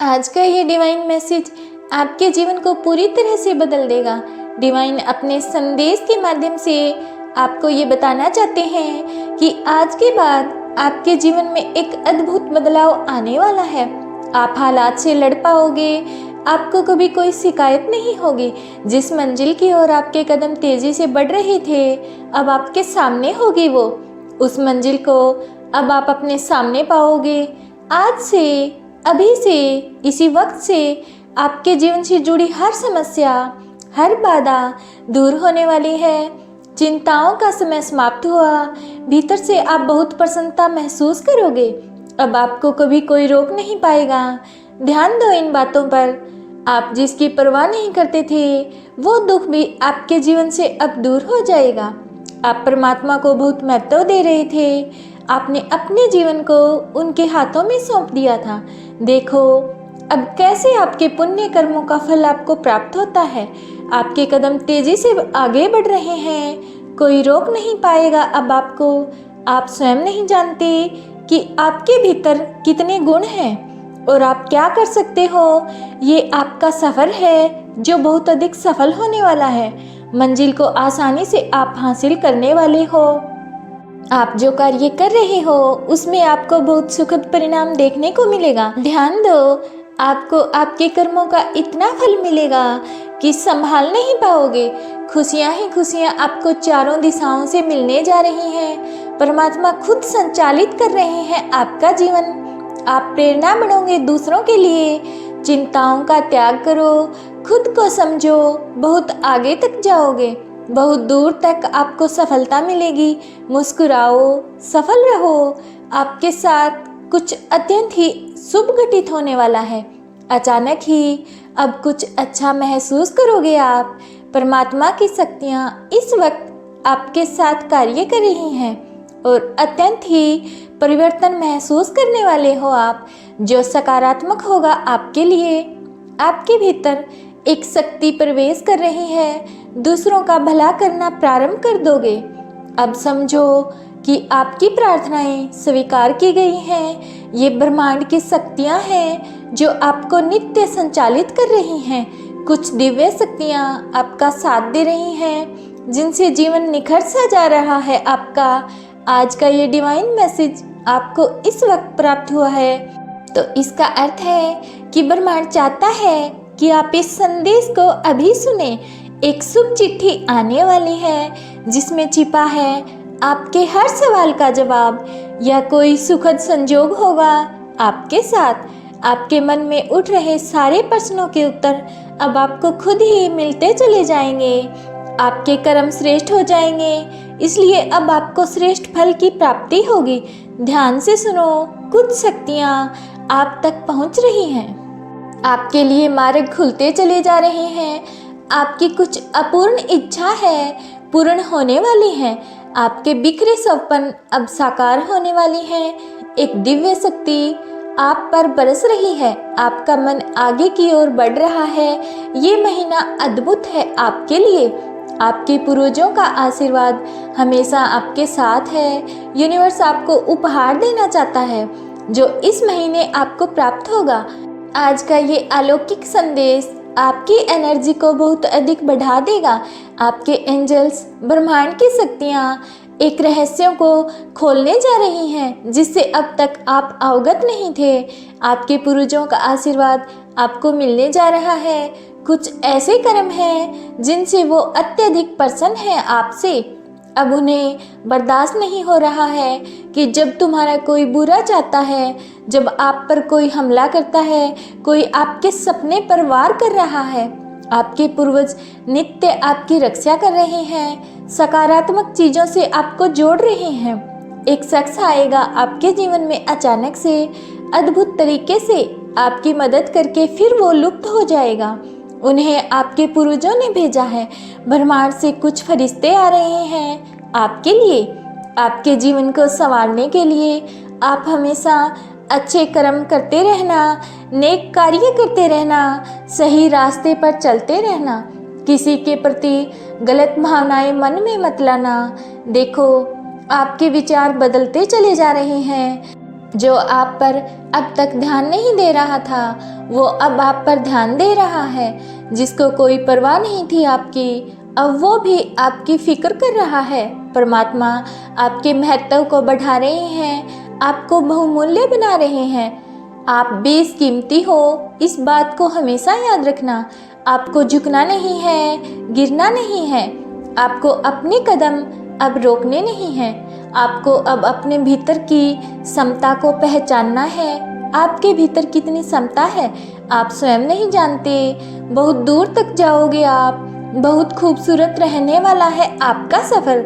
आज का ये डिवाइन मैसेज आपके जीवन को पूरी तरह से बदल देगा। डिवाइन अपने संदेश के माध्यम से आपको ये बताना चाहते हैं कि आज के बाद आपके जीवन में एक अद्भुत बदलाव आने वाला है। आप हालात से लड़ पाओगे, आपको कभी कोई शिकायत नहीं होगी। जिस मंजिल की ओर आपके कदम तेजी से बढ़ रहे थे, अब आपके सामने होगी वो। उस मंजिल को अब आप अपने सामने पाओगे। आज से, अभी से, इसी वक्त से आपके जीवन से जुड़ी हर समस्या, हर बाधा दूर होने वाली है। चिंताओं का समय समाप्त हुआ। भीतर से आप बहुत प्रसन्नता महसूस करोगे। अब आपको कभी कोई रोक नहीं पाएगा। ध्यान दो इन बातों पर। आप जिसकी परवाह नहीं करते थे, वो दुख भी आपके जीवन से अब दूर हो जाएगा। आप परमात्मा को बहुत महत्व दे रहे थे। आपने अपने जीवन को उनके हाथों में सौंप दिया था। देखो अब कैसे आपके पुण्य कर्मों का फल आपको प्राप्त होता है। आपके कदम तेजी से आगे बढ़ रहे हैं। कोई रोक नहीं पाएगा अब आपको। आप स्वयं नहीं जानते कि आपके भीतर कितने गुण हैं और आप क्या कर सकते हो। ये आपका सफ़र है जो बहुत अधिक सफल होने वाला है। मंजिल को आसानी से आप हासिल करने वाले हो। आप जो कार्य कर रहे हो उसमें आपको बहुत सुखद परिणाम देखने को मिलेगा। ध्यान दो, आपको आपके कर्मों का इतना फल मिलेगा कि संभाल नहीं पाओगे। खुशियां ही खुशियां आपको चारों दिशाओं से मिलने जा रही हैं। परमात्मा खुद संचालित कर रहे हैं आपका जीवन। आप प्रेरणा बनोगे दूसरों के लिए। चिंताओं का त्याग करो, खुद को समझो, बहुत आगे तक जाओगे। बहुत दूर तक आपको सफलता मिलेगी। मुस्कुराओ, सफल रहो। आपके साथ कुछ अत्यंत ही शुभ घटित होने वाला है। अचानक ही अब कुछ अच्छा महसूस करोगे आप। परमात्मा की शक्तियाँ इस वक्त आपके साथ कार्य कर रही हैं और अत्यंत ही परिवर्तन महसूस करने वाले हो आप, जो सकारात्मक होगा आपके लिए। आपके भीतर एक शक्ति प्रवेश कर रही है। दूसरों का भला करना प्रारंभ कर दोगे। अब समझो कि आपकी प्रार्थनाएं स्वीकार की गई हैं। ये ब्रह्मांड की शक्तियां हैं जो आपको नित्य संचालित कर रही हैं। कुछ दिव्य शक्तियां आपका साथ दे रही हैं, जिनसे जीवन निखर सा जा रहा है आपका। आज का ये डिवाइन मैसेज आपको इस वक्त प्राप्त हुआ है, तो इसका अर्थ है कि ब्रह्मांड चाहता है कि आप इस संदेश को अभी सुने। एक शुभ चिट्ठी आने वाली है जिसमें छिपा है आपके हर सवाल का जवाब, या कोई सुखद संजोग होगा आपके साथ। आपके मन में उठ रहे सारे प्रश्नों के उत्तर अब आपको खुद ही मिलते चले जाएंगे। आपके कर्म श्रेष्ठ हो जाएंगे, इसलिए अब आपको श्रेष्ठ फल की प्राप्ति होगी। ध्यान से सुनो, कुछ शक्तियाँ आप तक पहुँच रही हैं। आपके लिए मार्ग खुलते चले जा रहे हैं। आपकी कुछ अपूर्ण इच्छा है पूर्ण होने वाली है। आपके बिखरे सपन अब साकार होने वाली है। एक दिव्य शक्ति आप पर बरस रही है। आपका मन आगे की ओर बढ़ रहा है। ये महीना अद्भुत है आपके लिए। आपके पूर्वजों का आशीर्वाद हमेशा आपके साथ है। यूनिवर्स आपको उपहार देना चाहता है जो इस महीने आपको प्राप्त होगा। आज का ये अलौकिक संदेश आपकी एनर्जी को बहुत अधिक बढ़ा देगा। आपके एंजल्स, ब्रह्मांड की शक्तियाँ एक रहस्यों को खोलने जा रही हैं जिससे अब तक आप अवगत नहीं थे। आपके पूर्वजों का आशीर्वाद आपको मिलने जा रहा है। कुछ ऐसे कर्म हैं जिनसे वो अत्यधिक प्रसन्न हैं आपसे। अब उन्हें बर्दाश्त नहीं हो रहा है कि जब तुम्हारा कोई बुरा चाहता है, जब आप पर कोई हमला करता है, कोई आपके सपने पर वार कर रहा है। आपके पूर्वज नित्य आपकी रक्षा कर रहे हैं, सकारात्मक चीज़ों से आपको जोड़ रहे हैं। एक शख्स आएगा आपके जीवन में अचानक से, अद्भुत तरीके से आपकी मदद करके फिर वो लुप्त हो जाएगा। उन्हें आपके पूर्वजों ने भेजा है। ब्रह्मांड से कुछ फरिश्ते आ रहे हैं आपके लिए, आपके जीवन को संवारने के लिए। आप हमेशा अच्छे कर्म करते रहना, नेक कार्य करते रहना, सही रास्ते पर चलते रहना। किसी के प्रति गलत भावनाएं मन में मत लाना। देखो आपके विचार बदलते चले जा रहे हैं। जो आप पर अब तक ध्यान नहीं दे रहा था वो अब आप पर ध्यान दे रहा है। जिसको कोई परवाह नहीं थी आपकी, अब वो भी आपकी फिक्र कर रहा है। परमात्मा आपके महत्व को बढ़ा रहे हैं, आपको बहुमूल्य बना रहे हैं। आप बेशकीमती हो, इस बात को हमेशा याद रखना। आपको झुकना नहीं है, गिरना नहीं है। आपको अपने कदम अब रोकने नहीं हैं। आपको अब अपने भीतर की क्षमता को पहचानना है। आपके भीतर कितनी क्षमता है आप स्वयं नहीं जानते। बहुत दूर तक जाओगे आप। बहुत खूबसूरत रहने वाला है आपका सफ़र,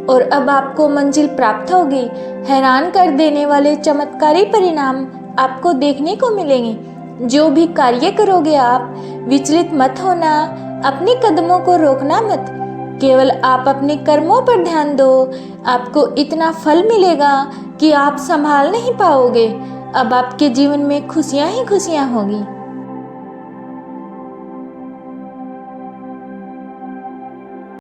और अब आपको मंजिल प्राप्त होगी। हैरान कर देने वाले चमत्कारी परिणाम आपको देखने को मिलेंगे। जो भी कार्य करोगे आप, विचलित मत होना, अपने कदमों को रोकना मत। केवल आप अपने कर्मों पर ध्यान दो। आपको इतना फल मिलेगा कि आप संभाल नहीं पाओगे। अब आपके जीवन में खुशियां ही खुशियां होगी।